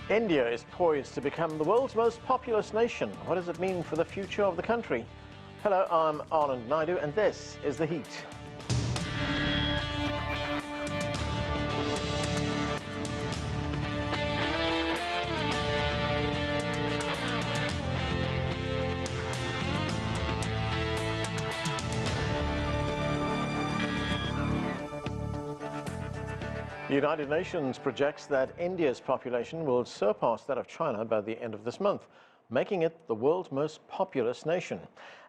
India is poised to become the world's most populous nation. What does it mean for the future of the country? Hello, I'm Anand Naidu, and this is The Heat. The United Nations projects that India's population will surpass that of China by the end of this month, making it the world's most populous nation.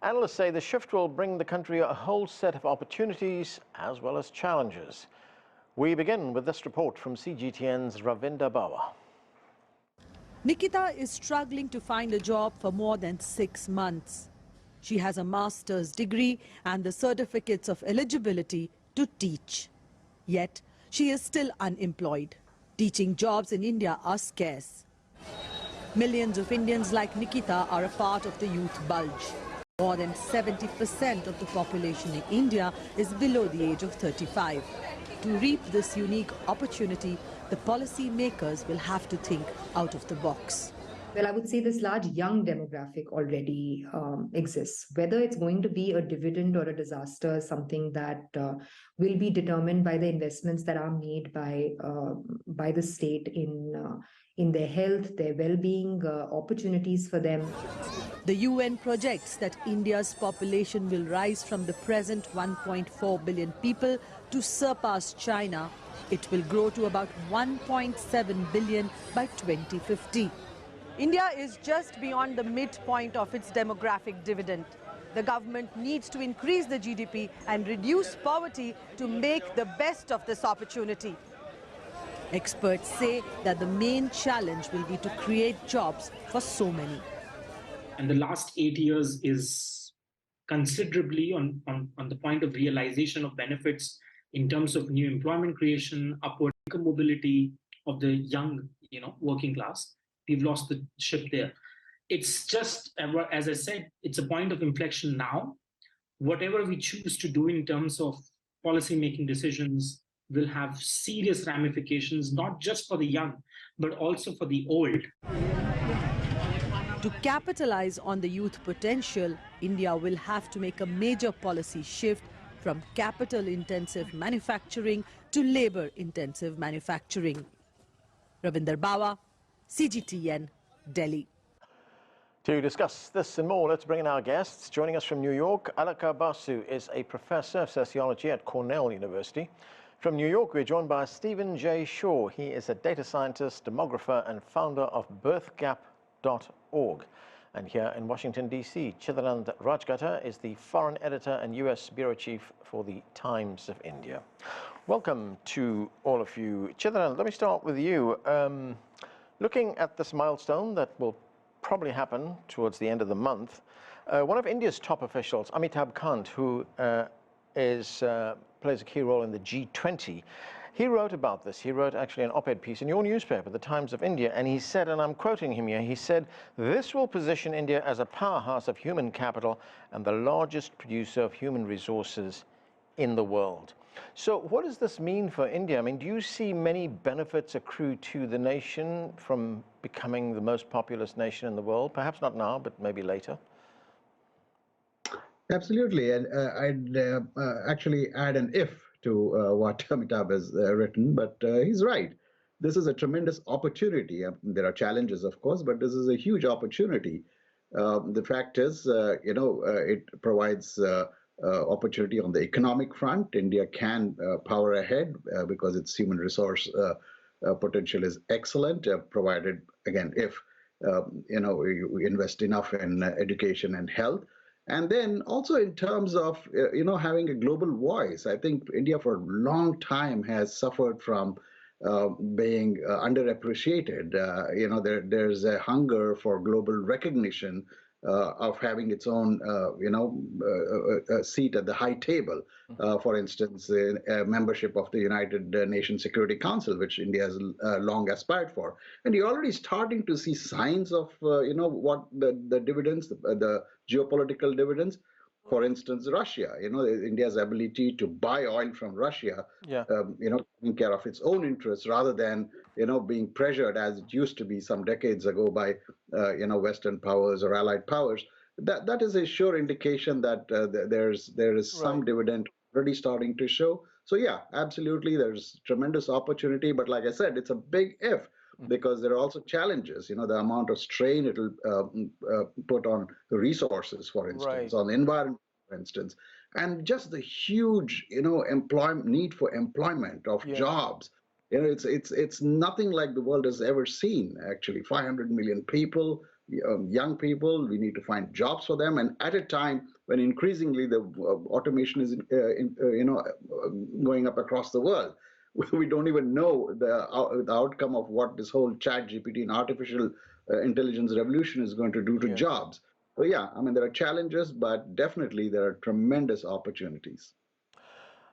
Analysts say the shift will bring the country a whole set of opportunities as well as challenges. We begin with this report from CGTN's Ravinder Bawa. Nikita is struggling to find a job for more than 6 months. She has a master's degree and the certificates of eligibility to teach. Yet, she is still unemployed. Teaching jobs in India are scarce. Millions of Indians like Nikita are a part of the youth bulge. More than 70% of the population in India is below the age of 35. To reap this unique opportunity, the policy makers will have to think out of the box. Well, I would say this large young demographic already exists. Whether it's going to be a dividend or a disaster is something that will be determined by the investments that are made by the state in their health, their well-being, opportunities for them. The UN projects that India's population will rise from the present 1.4 billion people to surpass China. It will grow to about 1.7 billion by 2050. India is just beyond the midpoint of its demographic dividend. The government needs to increase the GDP and reduce poverty to make the best of this opportunity. Experts say that the main challenge will be to create jobs for so many. And the last 8 years is considerably on the point of realization of benefits in terms of new employment creation, upward income mobility of the young, working class. We've lost the ship there. It's just, as I said, it's a point of inflection now. Whatever we choose to do in terms of policy-making decisions will have serious ramifications, not just for the young, but also for the old. To capitalize on the youth potential, India will have to make a major policy shift from capital-intensive manufacturing to labor-intensive manufacturing. Ravinder Bawa, CGTN, Delhi. To discuss this and more, let's bring in our guests. Joining us from New York, Alaka Basu is a professor of sociology at Cornell University. From New York, we're joined by Stephen J. Shaw. He is a data scientist, demographer, and founder of birthgap.org. And here in Washington, D.C., Chidanand Rajghatta is the foreign editor and U.S. bureau chief for the Times of India. Welcome to all of you. Chidanand, let me start with you. Looking at this milestone that will probably happen towards the end of the month, one of India's top officials, Amitabh Kant, who plays a key role in the G20, he wrote about this. He wrote actually an op-ed piece in your newspaper, the Times of India, and he said, and I'm quoting him here, he said, "This will position India as a powerhouse of human capital and the largest producer of human resources in the world." So what does this mean for India? I mean, do you see many benefits accrue to the nation from becoming the most populous nation in the world? Perhaps not now, but maybe later. Absolutely. And I'd actually add an if to what Amitabh has written, but he's right. This is a tremendous opportunity. There are challenges, of course, but this is a huge opportunity. The fact is, it provides opportunity on the economic front. India can power ahead because its human resource potential is excellent, provided, again, if we invest enough in education and health. And then also in terms of having a global voice. I think India for a long time has suffered from being underappreciated. There's a hunger for global recognition of having its own, seat at the high table. For instance, membership of the United Nations Security Council, which India has long aspired for. And you're already starting to see signs of, what the dividends, the geopolitical dividends. For instance, Russia, India's ability to buy oil from Russia, Yeah. Taking care of its own interests rather than, being pressured as it used to be some decades ago by, Western powers or allied powers. That is a sure indication that there is some Right. dividend already starting to show. So yeah, absolutely, there's tremendous opportunity. But like I said, it's a big if, because there are also challenges. The amount of strain it'll put on the resources, for instance, Right. on the environment, for instance, and just the huge, employment need for employment of Yeah. jobs. It's nothing like the world has ever seen. Actually, 500 million people, young people. We need to find jobs for them, and at a time when increasingly the automation is, going up across the world. We don't even know the outcome of what this whole chat GPT and artificial intelligence revolution is going to do to Yes. jobs. So yeah, I mean, there are challenges, but definitely there are tremendous opportunities.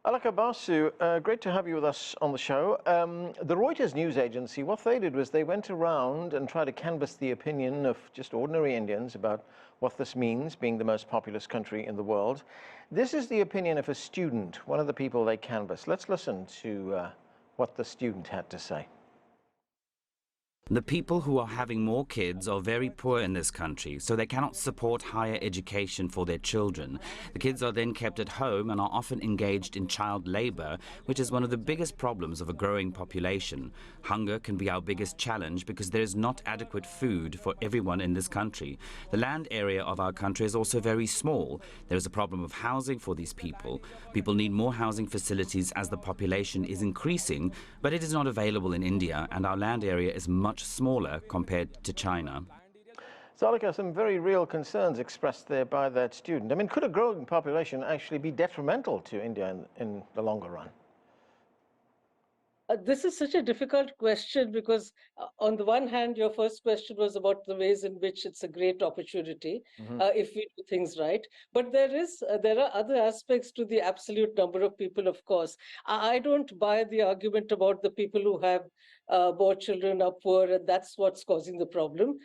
Alaka, Basu, great to have you with us on the show. The Reuters news agency, what they did was they went around and tried to canvass the opinion of just ordinary Indians about what this means, being the most populous country in the world. This is the opinion of a student, one of the people they canvassed. Let's listen to what the student had to say. The people who are having more kids are very poor in this country, so they cannot support higher education for their children. The kids are then kept at home and are often engaged in child labor, which is one of the biggest problems of a growing population. Hunger can be our biggest challenge because there is not adequate food for everyone in this country. The land area of our country is also very small. There is a problem of housing for these people. People need more housing facilities as the population is increasing, but it is not available in India, and our land area is much smaller compared to China. So, Alaka, some very real concerns expressed there by that student. I mean, could a growing population actually be detrimental to India in the longer run? This is such a difficult question because on the one hand, your first question was about the ways in which it's a great opportunity if we do things right. But there are other aspects to the absolute number of people, of course. I don't buy the argument about the people who have more children are poor and that's what's causing the problem.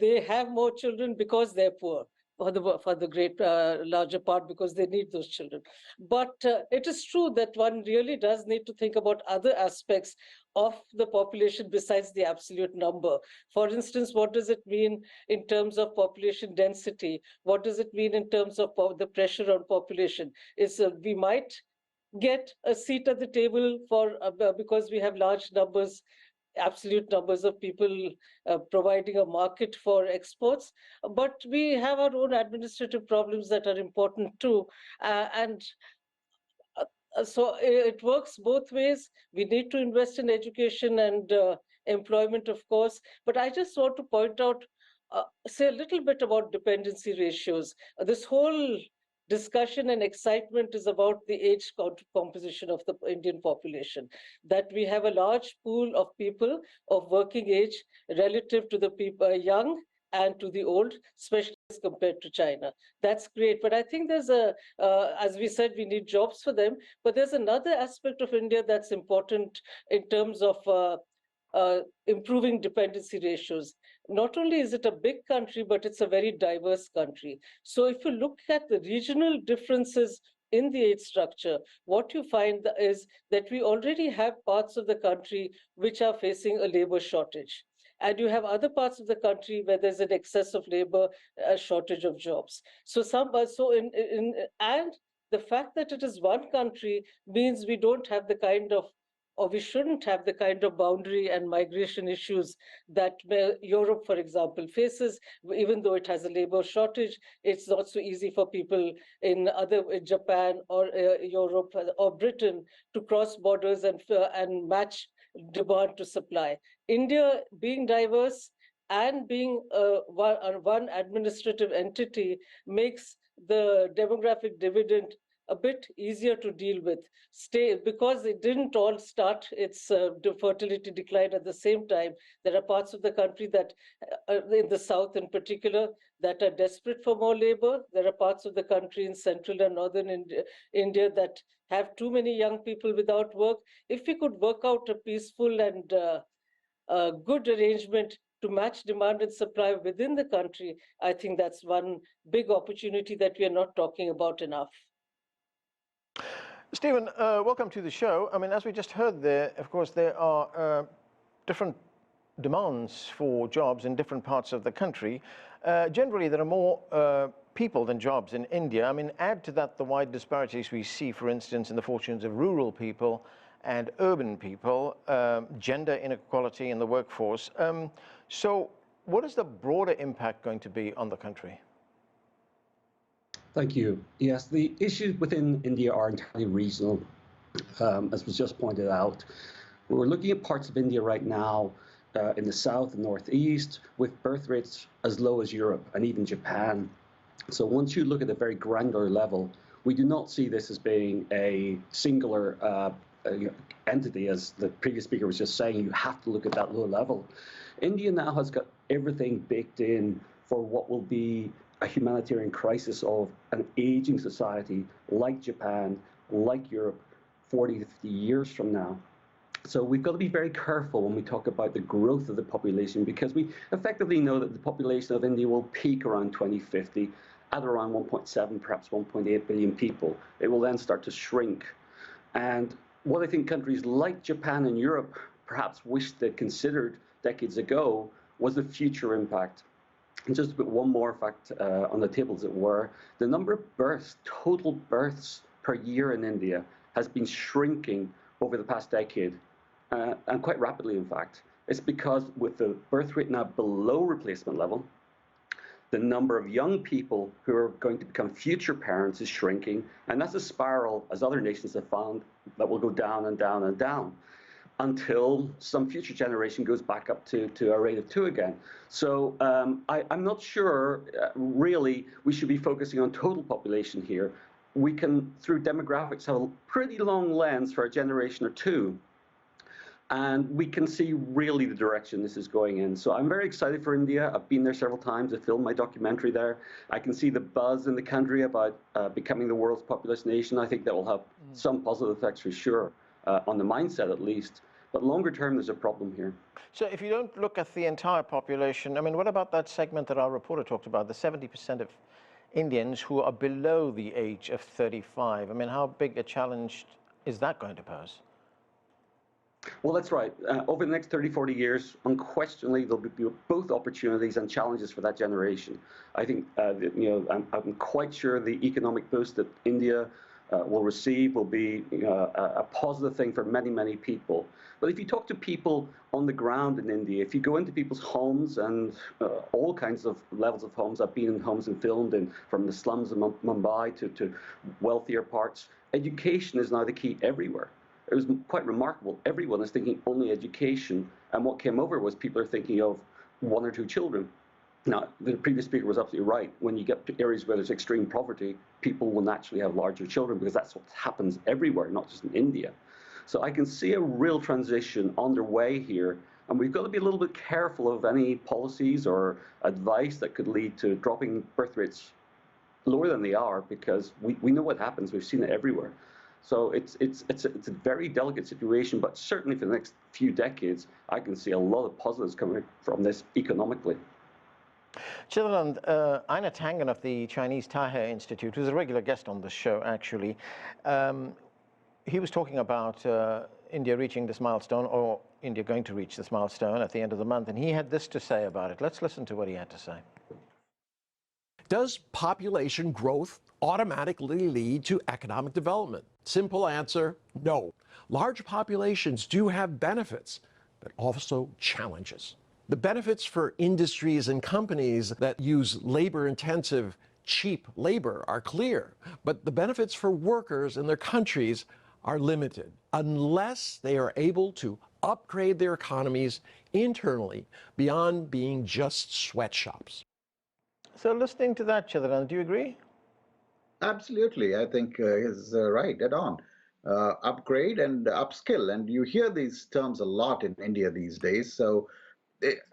They have more children because they're poor. For the great larger part, because they need those children. But it is true that one really does need to think about other aspects of the population besides the absolute number. For instance, what does it mean in terms of population density? What does it mean in terms of the pressure on population? We might get a seat at the table because we have large numbers, absolute numbers of people providing a market for exports, but we have our own administrative problems that are important too. So it works both ways. We need to invest in education and employment, of course, but I just want to point out, say a little bit about dependency ratios. This whole discussion and excitement is about the age composition of the Indian population, that we have a large pool of people of working age relative to the people young and to the old, especially as compared to China. That's great. But I think there's as we said, we need jobs for them. But there's another aspect of India that's important in terms of improving dependency ratios. Not only is it a big country, but it's a very diverse country. So if you look at the regional differences in the age structure, what you find is that we already have parts of the country which are facing a labor shortage. And you have other parts of the country where there's an excess of labor, a shortage of jobs. And the fact that it is one country means we don't have the kind of, or we shouldn't have the kind of boundary and migration issues that Europe, for example, faces. Even though it has a labor shortage, it's not so easy for people in Japan or Europe or Britain to cross borders and match demand to supply. India, being diverse and being one administrative entity, makes the demographic dividend a bit easier to deal with, because it didn't all start its fertility decline at the same time. There are parts of the country that, in the south in particular, that are desperate for more labor. There are parts of the country in central and northern India that have too many young people without work. If we could work out a peaceful and good arrangement, to match demand and supply within the country, I think that's one big opportunity that we are not talking about enough. Stephen, welcome to the show. I mean, as we just heard there, of course, there are different demands for jobs in different parts of the country. Generally, there are more people than jobs in India. I mean, add to that the wide disparities we see, for instance, in the fortunes of rural people and urban people, gender inequality in the workforce. So what is the broader impact going to be on the country? Thank you. Yes, the issues within India are entirely regional, as was just pointed out. We're looking at parts of India right now in the south and northeast with birth rates as low as Europe and even Japan. So once you look at a very granular level, we do not see this as being a singular entity, as the previous speaker was just saying. You have to look at that low level. India now has got everything baked in for what will be a humanitarian crisis of an aging society like Japan, like Europe, 40 to 50 years from now. So we've got to be very careful when we talk about the growth of the population, because we effectively know that the population of India will peak around 2050 at around 1.7, perhaps 1.8 billion people. It will then start to shrink. And what I think countries like Japan and Europe perhaps wished they'd considered decades ago was the future impact. And just to put one more fact on the table, as it were, the number of births, total births per year in India, has been shrinking over the past decade, and quite rapidly, in fact. It's because with the birth rate now below replacement level, the number of young people who are going to become future parents is shrinking, and that's a spiral, as other nations have found, that will go down and down and down until some future generation goes back up to a rate of 2 again. So I'm not sure, really, we should be focusing on total population here. We can, through demographics, have a pretty long lens for a generation or two, and we can see really the direction this is going in. So I'm very excited for India. I've been there several times. I filmed my documentary there. I can see the buzz in the country about becoming the world's populous nation. I think that will have some positive effects for sure, on the mindset at least. But longer term, there's a problem here. So if you don't look at the entire population, I mean, what about that segment that our reporter talked about, the 70% of Indians who are below the age of 35? I mean, how big a challenge is that going to pose? Well, that's right. Over the next 30, 40 years, unquestionably, there'll be both opportunities and challenges for that generation. I think, I'm quite sure the economic boost that India will receive will be a positive thing for many, many people. But if you talk to people on the ground in India, if you go into people's homes and all kinds of levels of homes, I've been in homes and filmed in, from the slums of Mumbai to wealthier parts, education is now the key everywhere. It was quite remarkable. Everyone is thinking only education, and what came over was people are thinking of 1 or 2 children. Now, the previous speaker was absolutely right. When you get to areas where there's extreme poverty, people will naturally have larger children because that's what happens everywhere, not just in India. So I can see a real transition underway here, and we've got to be a little bit careful of any policies or advice that could lead to dropping birth rates lower than they are, because we know what happens. We've seen it everywhere. So it's a very delicate situation, but certainly for the next few decades, I can see a lot of positives coming from this economically. Chidanand, Aina Tangan of the Chinese Tahe Institute, who's a regular guest on the show, actually, he was talking about India reaching this milestone, or India going to reach this milestone at the end of the month, and he had this to say about it. Let's listen to what he had to say. Does population growth automatically lead to economic development? Simple answer, no. Large populations do have benefits, but also challenges. The benefits for industries and companies that use labor-intensive, cheap labor are clear, but the benefits for workers in their countries are limited unless they are able to upgrade their economies internally beyond being just sweatshops. So listening to that, Chidanand, do you agree? Absolutely. I think he's right, dead on. Upgrade and upskill. And you hear these terms a lot in India these days. So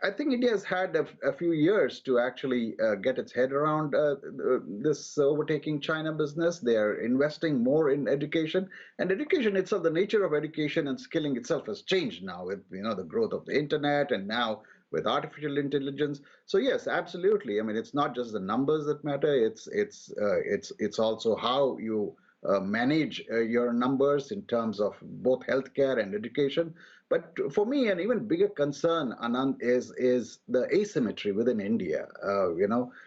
I think India has had a few years to actually get its head around this overtaking China business. They are investing more in education, and education itself, the nature of education and skilling itself has changed now with the growth of the internet, and now with artificial intelligence. So yes, absolutely. I mean, it's not just the numbers that matter. It's also how you manage your numbers in terms of both healthcare and education. But for me, an even bigger concern, Anand, is the asymmetry within India.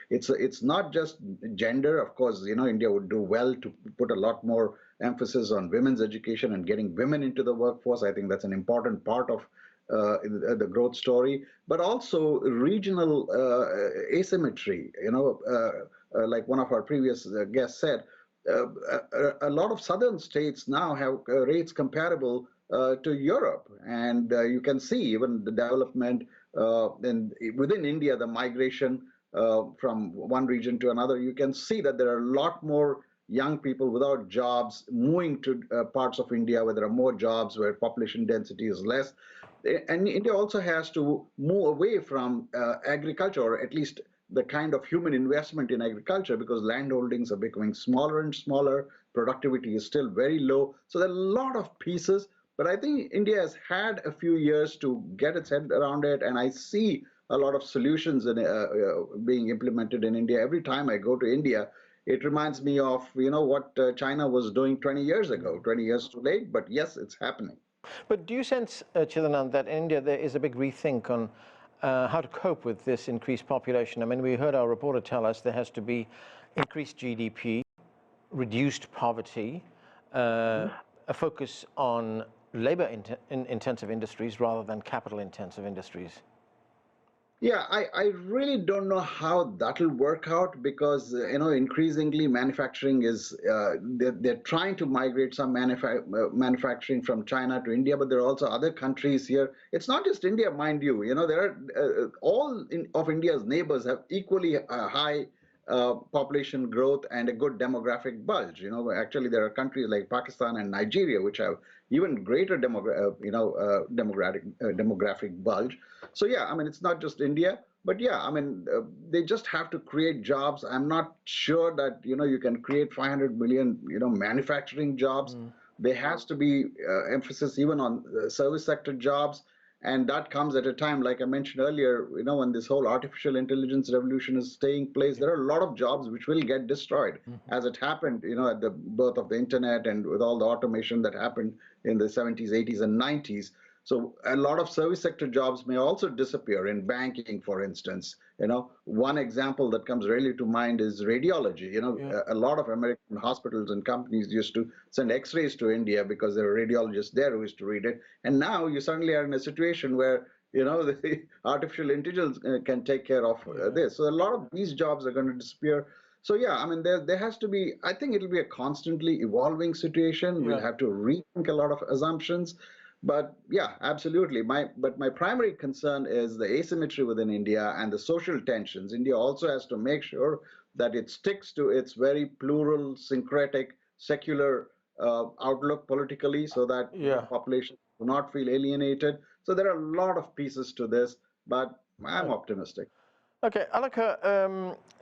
It's not just gender. Of course, India would do well to put a lot more emphasis on women's education and getting women into the workforce. I think that's an important part of the growth story, but also regional asymmetry. Like one of our previous guests said, a lot of southern states now have rates comparable to Europe, and you can see even the development within India, the migration from one region to another. You can see that there are a lot more young people without jobs moving to parts of India where there are more jobs, where population density is less. And India also has to move away from agriculture, or at least the kind of human investment in agriculture, because land holdings are becoming smaller and smaller. Productivity is still very low. So there are a lot of pieces, but I think India has had a few years to get its head around it, and I see a lot of solutions being implemented in India. Every time I go to India, it reminds me of what China was doing 20 years ago. 20 years too late, but yes, it's happening. But do you sense, Chidanand, that in India there is a big rethink on how to cope with this increased population? I mean, we heard our reporter tell us there has to be increased GDP, reduced poverty, a focus on labor-intensive industries rather than capital-intensive industries. Yeah, I really don't know how that'll work out, because increasingly manufacturing is they're trying to migrate some manufacturing from China to India, but there are also other countries here. It's not just India, mind you. There are of India's neighbors have equally high population growth and a good demographic bulge. Actually, there are countries like Pakistan and Nigeria which have even greater demographic bulge. So yeah, I mean, it's not just India, but yeah, I mean, they just have to create jobs. I'm not sure that you can create 500 million manufacturing jobs. There has to be emphasis even on service sector jobs. And that comes at a time, like I mentioned earlier, when this whole artificial intelligence revolution is taking place, there are a lot of jobs which will get destroyed, as it happened, at the birth of the internet and with all the automation that happened in the 70s, 80s, and 90s. So a lot of service sector jobs may also disappear in banking, for instance. One example that comes really to mind is radiology. A lot of American hospitals and companies used to send X-rays to India because there were radiologists there who used to read it. And now you suddenly are in a situation where the artificial intelligence can take care of this. So a lot of these jobs are going to disappear. So yeah, I mean, there has to be, I think it'll be a constantly evolving situation. We'll have to rethink a lot of assumptions. But yeah, absolutely. But my primary concern is the asymmetry within India and the social tensions. India also has to make sure that it sticks to its very plural, syncretic, secular outlook politically, so that the population do not feel alienated. So there are a lot of pieces to this, but I'm optimistic. Okay, Alaka,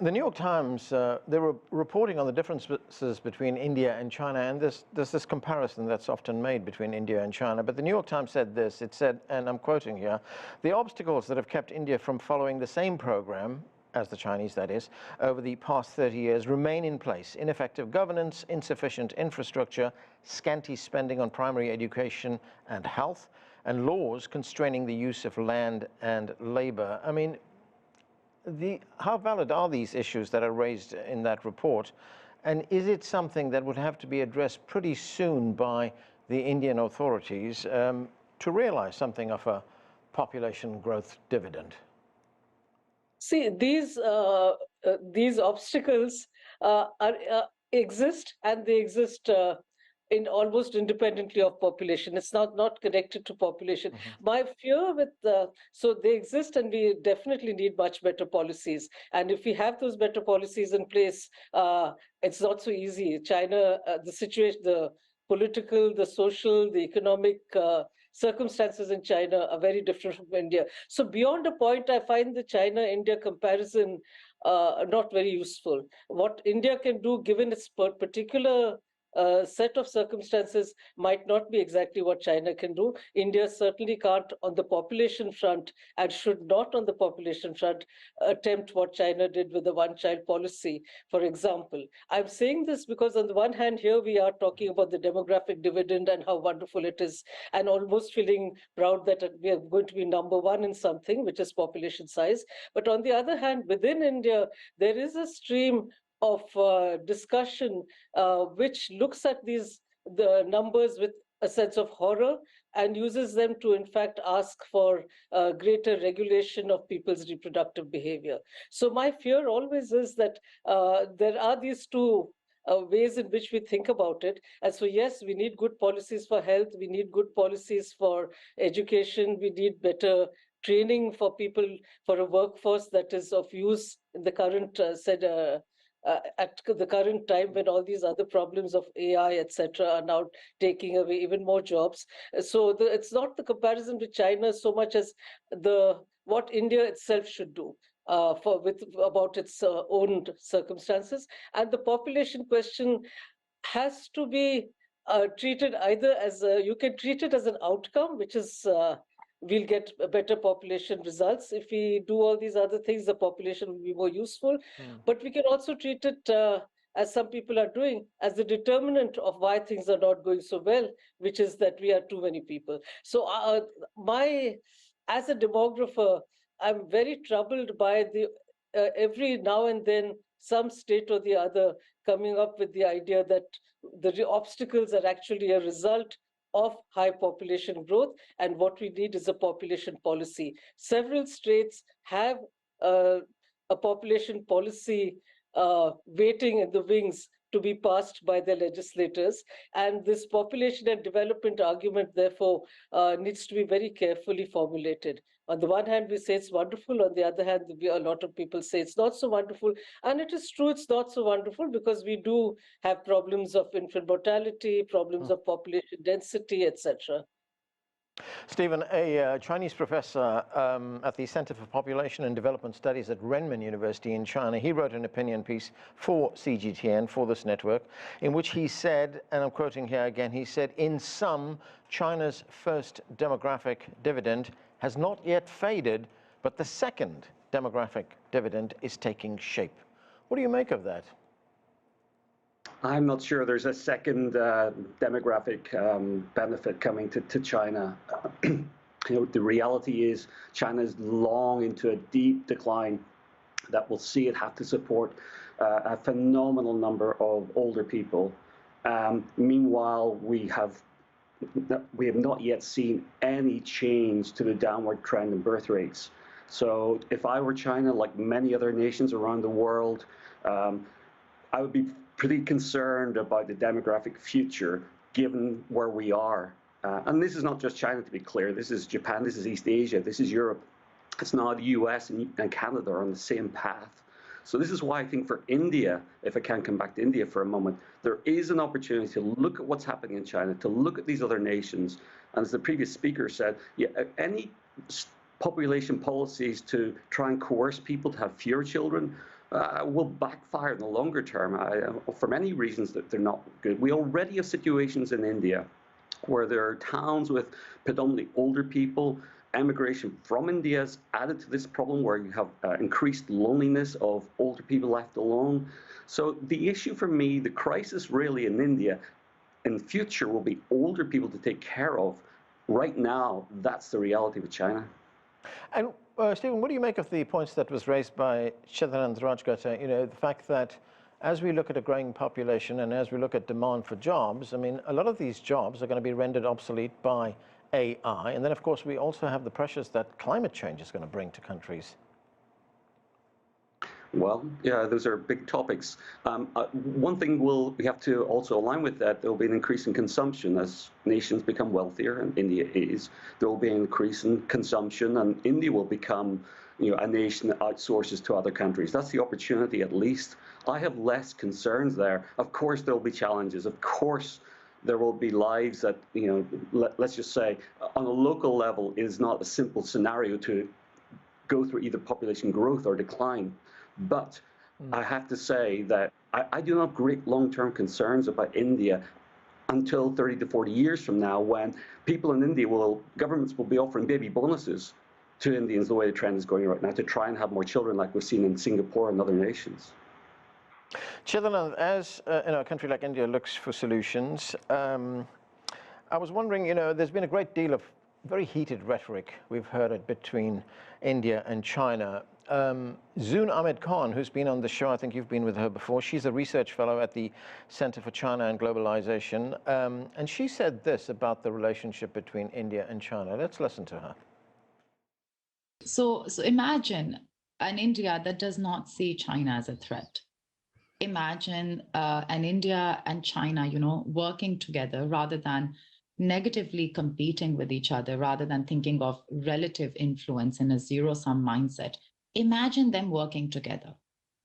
the New York Times, they were reporting on the differences between India and China, and there's this comparison that's often made between India and China. But the New York Times said this, it said, and I'm quoting here, "The obstacles that have kept India from following the same program, as the Chinese that is, over the past 30 years remain in place. Ineffective governance, insufficient infrastructure, scanty spending on primary education and health, and laws constraining the use of land and labor." I mean, how valid are these issues that are raised in that report? And is it something that would have to be addressed pretty soon by the Indian authorities to realize something of a population growth dividend? See, these obstacles exist, and they exist in almost independently of population. It's not connected to population. My fear with so they exist, and we definitely need much better policies. And if we have those better policies in place, it's not so easy. China, the situation, the political, the social, the economic circumstances in China are very different from India. So beyond a point, I find the China-India comparison not very useful. What India can do, given its particular set of circumstances might not be exactly what China can do. India certainly can't on the population front and should not on the population front attempt what China did with the one-child policy, for example. I'm saying this because on the one hand, here we are talking about the demographic dividend and how wonderful it is, and almost feeling proud that we are going to be number one in something, which is population size. But on the other hand, within India, there is a stream of discussion which looks at the numbers with a sense of horror and uses them to, in fact, ask for greater regulation of people's reproductive behavior. So my fear always is that there are these two ways in which we think about it. And so, yes, we need good policies for health. We need good policies for education. We need better training for people, for a workforce that is of use in the current at the current time when all these other problems of AI, etc., are now taking away even more jobs. So it's not the comparison with China so much as what India itself should do about its own circumstances. And the population question has to be treated either as you can treat it as an outcome, which is we'll get better population results. If we do all these other things, the population will be more useful. But we can also treat it, as some people are doing, as the determinant of why things are not going so well, which is that we are too many people. So as a demographer, I'm very troubled by the every now and then some state or the other coming up with the idea that the obstacles are actually a result of high population growth, and what we need is a population policy. Several states have a population policy waiting in the wings to be passed by their legislators. And this population and development argument, therefore, needs to be very carefully formulated. On the one hand, we say it's wonderful. On the other hand, a lot of people say it's not so wonderful. And it is true it's not so wonderful because we do have problems of infant mortality, problems of population density, etc. Stephen, a Chinese professor at the Center for Population and Development Studies at Renmin University in China, he wrote an opinion piece for CGTN, for this network, in which he said, and I'm quoting here again, he said, in sum, China's first demographic dividend has not yet faded, but the second demographic dividend is taking shape. What do you make of that? I'm not sure there's a second demographic benefit coming to China. The reality is China is long into a deep decline that will see it have to support a phenomenal number of older people. Meanwhile, we have not yet seen any change to the downward trend in birth rates. So if I were China, like many other nations around the world, I would be pretty concerned about the demographic future given where we are. And this is not just China, to be clear. This is Japan, this is East Asia, this is Europe. It's now the US and Canada are on the same path. So this is why I think for India, if I can come back to India for a moment, there is an opportunity to look at what's happening in China, to look at these other nations. And as the previous speaker said, any population policies to try and coerce people to have fewer children will backfire in the longer term for many reasons that they're not good. We already have situations in India where there are towns with predominantly older people. Emigration from India has added to this problem where you have increased loneliness of older people left alone. So the issue for me, the crisis really in India in the future will be older people to take care of. Right now, that's the reality with China. And Stephen, what do you make of the points that was raised by Chidanand Rajghatta? You know, the fact that as we look at a growing population and as we look at demand for jobs, I mean, a lot of these jobs are going to be rendered obsolete by AI. And then, of course, we also have the pressures that climate change is going to bring to countries. Well, yeah, those are big topics. One thing we have to also align with that, there will be an increase in consumption as nations become wealthier, and India is. There will be an increase in consumption, and India will become, a nation that outsources to other countries. That's the opportunity, at least. I have less concerns there. Of course, there will be challenges. Of course, there will be lives that, let's just say, on a local level, it is not a simple scenario to go through either population growth or decline. But I have to say that I do not have great long-term concerns about India until 30 to 40 years from now, when people in India governments will be offering baby bonuses to Indians the way the trend is going right now, to try and have more children like we've seen in Singapore and other nations. Chidanand, as a country like India looks for solutions, I was wondering, there's been a great deal of very heated rhetoric. We've heard it between India and China. Zoon Ahmed Khan, who's been on the show, I think you've been with her before, she's a research fellow at the Center for China and Globalization, and she said this about the relationship between India and China. Let's listen to her. So imagine an India that does not see China as a threat. Imagine an India and China, working together rather than negatively competing with each other, rather than thinking of relative influence in a zero-sum mindset. Imagine them working together.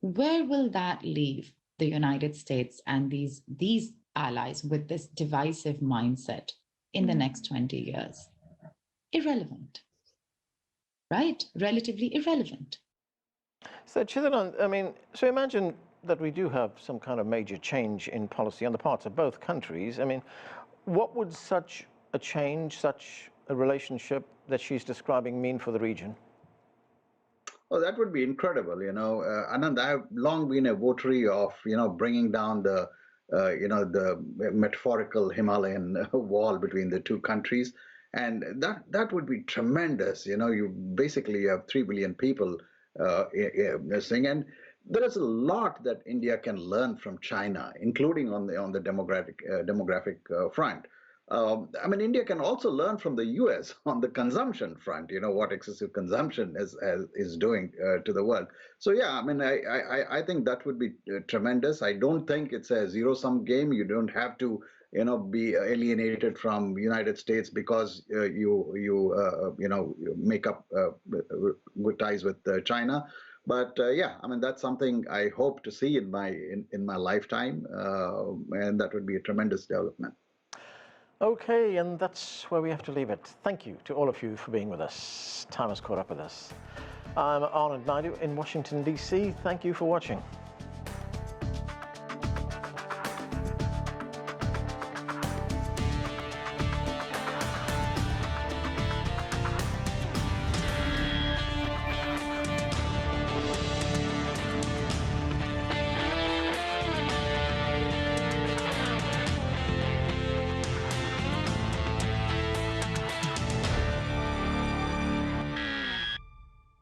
Where will that leave the United States and these allies with this divisive mindset in the next 20 years? Irrelevant, right? Relatively irrelevant. So Chidanand, so imagine that we do have some kind of major change in policy on the parts of both countries. What would such a change, such a relationship that she's describing mean for the region? Well, that would be incredible, Anand, I've long been a votary of, bringing down the metaphorical Himalayan wall between the two countries. And that would be tremendous. You basically have 3 billion people listening. And there is a lot that India can learn from China, including on the demographic front. India can also learn from the US on the consumption front, what excessive consumption is doing to the world. So, yeah, I think that would be tremendous. I don't think it's a zero-sum game. You don't have to, be alienated from the United States because you make up good ties with China. But that's something I hope to see in my lifetime, and that would be a tremendous development. Okay, and that's where we have to leave it. Thank you to all of you for being with us. Time has caught up with us. I'm Anand Naidu in Washington, D.C. Thank you for watching.